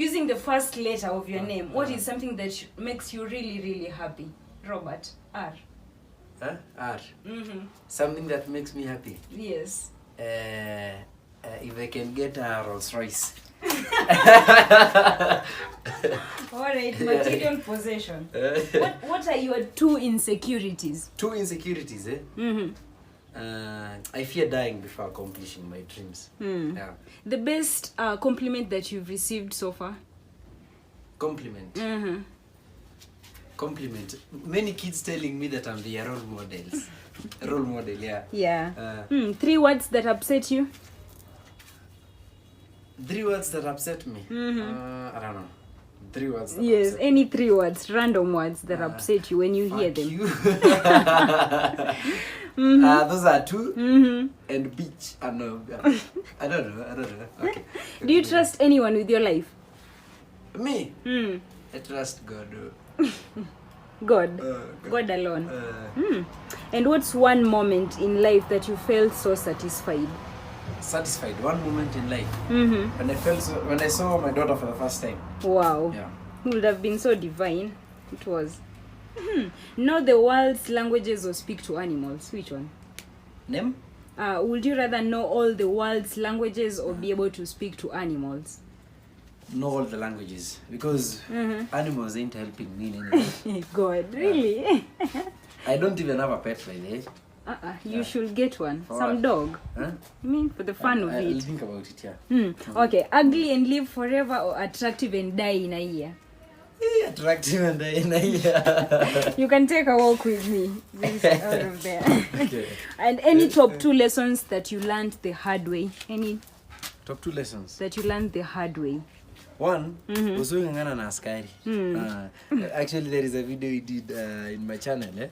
Using the first letter of your name, what is something that makes you really, really happy? Robert. R. Huh? R. Mm-hmm. Something that makes me happy. Yes. If I can get a Rolls Royce. Alright, material possession. What are your 2 insecurities? 2 insecurities, eh? Mm-hmm. I fear dying before accomplishing my dreams. Yeah. The best compliment that you've received so far? Compliment. Mm-hmm. Compliment. Many kids telling me that I'm their role models. Role model, yeah. Yeah. 3 words that upset you? 3 words that upset me. Mm-hmm. I don't know. 3 words that Yes, upset any 3 words, random words that upset you when you hear them. you. Those are 2. Mm-hmm. And beach. No, I don't know. Okay. Do you trust anyone with your life? Me? I trust God. God. God alone. And what's one moment in life that you felt so satisfied? Satisfied. One moment in life. Mm-hmm. When I saw my daughter for the first time. Wow. Yeah. It would have been so divine. It was. Know the world's languages or speak to animals? Which one? Name? Would you rather know all the world's languages or be able to speak to animals? Know all the languages. Because animals ain't helping me anymore. God, really? I don't even have a pet by the way. You should get one. For some what? dog. Huh? I mean, for the fun of I'll it. think about it, yeah. Okay, ugly and live forever or attractive and die in a year? Attractive and in a year. You can take a walk with me. This out of there. Okay. And any top 2 lessons that you learned the hard way? Any Top 2 lessons. that you learned the hard way? One, usungangana na askari. Actually, there is a video we did in my channel.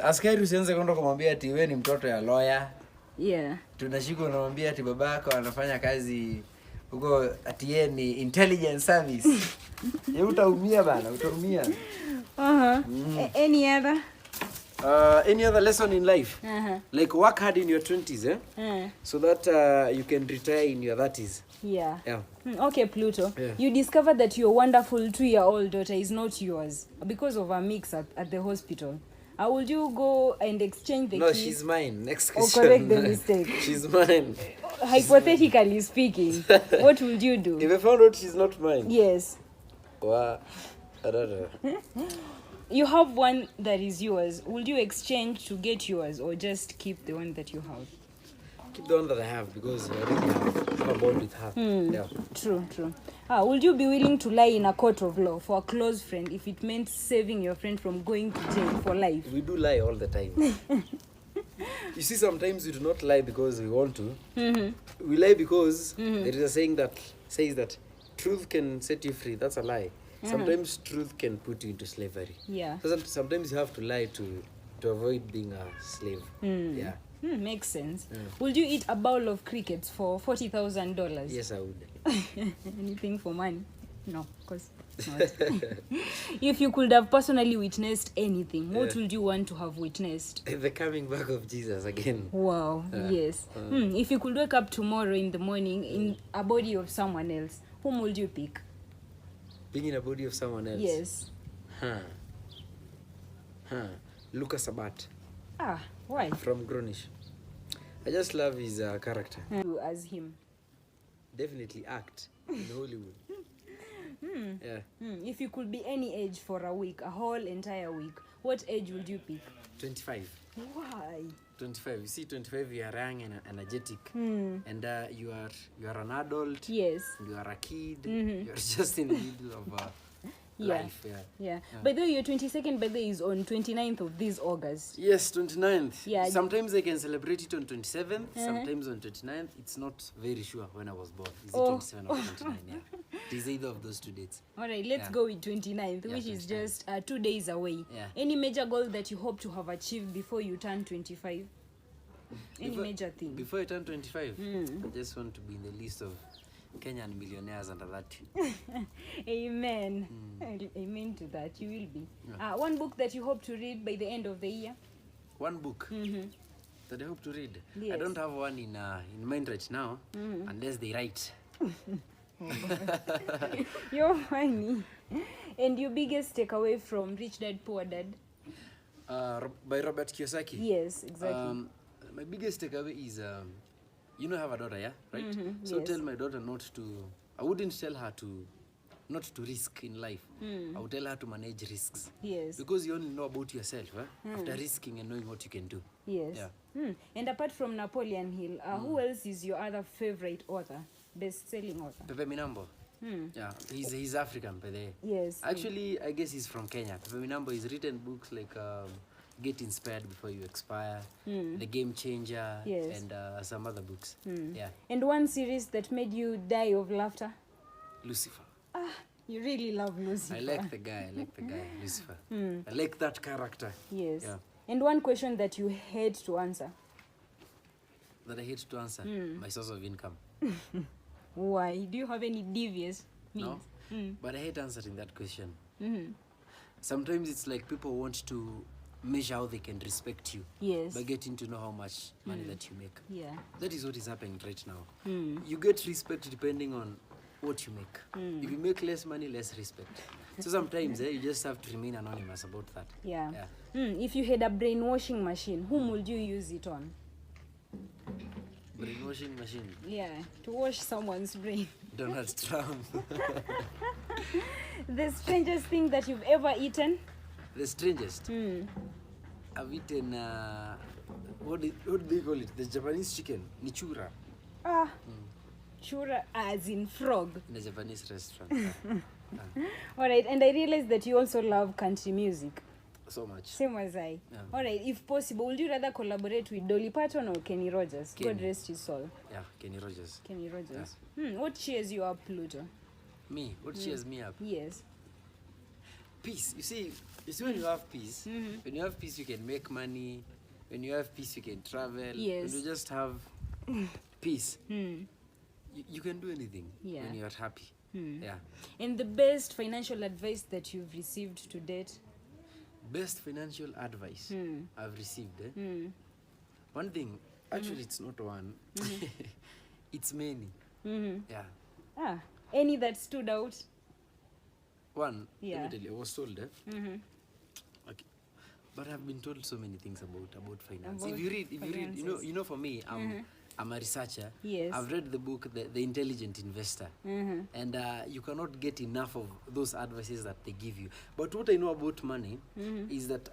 Askari usianze kwenda kumwambia ati wewe ni mtoto ya lawyer. Yeah. Tunashika unamwambia ati babako anafanya kazi huko ati yeye ni intelligence service. Yeye utaumia bana, utaumia. Any other? Any other lesson in life? Like work hard in your 20s, so that you can retire in your 30s. Yeah. Yeah. Okay, Pluto. Yeah. You discovered that your wonderful 2-year-old daughter is not yours because of a mix at the hospital. Would you go and exchange the No, keys? she's mine. Next Or question. correct the mistake? She's mine. Hypothetically speaking, what would you do? If I found out she's not mine. Yes. Wow. I don't know. You have one that is yours. Will you exchange to get yours or just keep the one that you have? Keep the one that I have because I already have a bond with her. Yeah. True. Would you be willing to lie in a court of law for a close friend if it meant saving your friend from going to jail for life? We do lie all the time. You see, sometimes we do not lie because we want to. We lie because there is a saying that says that truth can set you free. That's a lie. Sometimes truth can put you into slavery. Yeah. Sometimes you have to lie to avoid being a slave. Yeah. Makes sense. Would you eat a bowl of crickets for $40,000? Yes, I would. Anything for money? No, of course not. If you could have personally witnessed anything, what would you want to have witnessed? The coming back of Jesus again. Wow, yes. If you could wake up tomorrow in the morning in a body of someone else, whom would you pick? Being in a body of someone else? Yes. Lucas Sabat. Why? From Grownish. I just love his character. As him. Definitely act in Hollywood. Yeah. If you could be any age for a week, a whole entire week, what age would you pick? 25. Why? 25. You see, 25 you are young and energetic. And you are an adult. Yes. You are a kid. You are just in the middle of life. Yeah. By the way, your 22nd birthday is on 29th of this August. Yes, 29th. Yeah. Sometimes I can celebrate it on 27th, sometimes on 29th. It's not very sure when I was born. Is it 27 or 29? Yeah. It is either of those 2 dates. All right, let's go with 29th, which 29th. is just 2 days away. Yeah. Any major goal that you hope to have achieved before you turn 25? Any major thing? Before I turn 25, I just want to be in the list of Kenyan millionaires under 30. Amen. Amen to that. You will be. One book that you hope to read by the end of the year? One book that I hope to read. Yes. I don't have one in mind right now, unless they write. You're funny. And your biggest takeaway from Rich Dad Poor Dad? By Robert Kiyosaki. Yes, exactly. My biggest takeaway is, you know, I have a daughter, yeah, right? So yes. tell my daughter not to. I wouldn't tell her not to risk in life. I would tell her to manage risks. Yes. Because you only know about yourself, after risking and knowing what you can do. Yes. Yeah. And apart from Napoleon Hill, who else is your other favorite author, best-selling author? Pepe Minambo. Yeah, he's African, by the way. Yes. Actually, I guess he's from Kenya. Pepe Minambo has written books like Get Inspired Before You Expire, The Game Changer, Yes. and some other books. Yeah, And one series that made you die of laughter? Lucifer. You really love Lucifer. I like the guy, Lucifer. I like that character. Yes. Yeah. And one question that you hate to answer? That I hate to answer. My source of income. Why? Do you have any devious means? No? But I hate answering that question. Sometimes it's like people want to measure how they can respect you Yes. by getting to know how much money that you make. Yeah. That is what is happening right now. You get respect depending on what you make. If you make less money, less respect. So sometimes you just have to remain anonymous about that. Yeah. Yeah. If you had a brainwashing machine, whom would you use it on? Brainwashing machine. Yeah, to wash someone's brain. Donald Trump. The strangest thing that you've ever eaten? The strangest. I've eaten, what do they call it? The Japanese chicken. Nichura. Chura as in frog. In a Japanese restaurant. Alright, and I realized that you also love country music. So much. Same as I. Yeah. Alright, if possible, would you rather collaborate with Dolly Parton or Kenny Rogers? Kenny. God rest his soul. Yeah, Kenny Rogers. Kenny Rogers. What cheers you up, Pluto? Me? What cheers me up? Yes. Peace. You see when you have peace, when you have peace, you can make money. When you have peace, you can travel. Yes. When you just have peace, you can do anything Yeah. when you're happy. Yeah. And the best financial advice that you've received to date? Best financial advice I've received. One thing, actually, it's not one. It's many. Yeah. Any that stood out? One, Yeah. let me tell you, I was told. Okay. But I've been told so many things about finance. About If you read, finances. you know, for me, I'm a researcher. Yes. I've read the book, The Intelligent Investor, and you cannot get enough of those advices that they give you. But what I know about money is that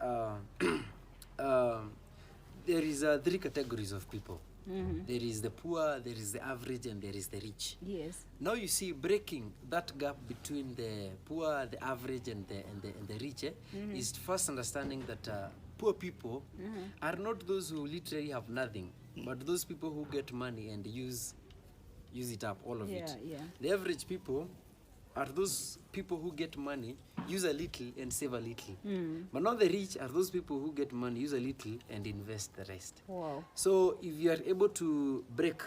there is 3 categories of people. There is the poor, there is the average, and there is the rich. Yes. Now you see, breaking that gap between the poor, the average, and the rich is first understanding that poor people are not those who literally have nothing, but those people who get money and use it up, all of it. Yeah. The average people are those people who get money, use a little, and save a little. But now the rich are those people who get money, use a little, and invest the rest. Wow. So if you are able to break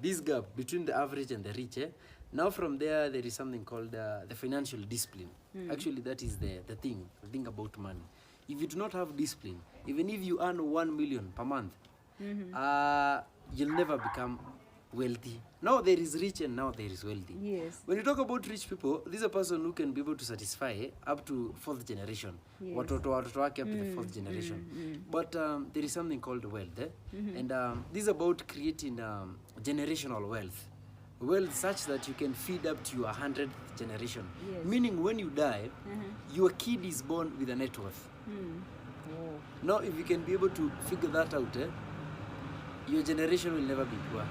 this gap between the average and the rich, now from there is something called the financial discipline. Actually, that is the thing about money. If you do not have discipline, even if you earn 1 million per month, you'll never become wealthy. Now there is rich and now there is wealthy. Yes. When you talk about rich people, this is a person who can be able to satisfy up to 4th generation. Yes. Watoto wake up to the 4th generation. But there is something called wealth. And this is about creating generational wealth. Wealth such that you can feed up to your 100th generation. Yes. Meaning when you die, your kid is born with a net worth. Wow. Now if you can be able to figure that out, your generation will never be poor.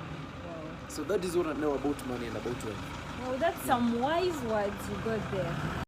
So that is what I know about money and about wealth. Wow, that's some wise words you got there.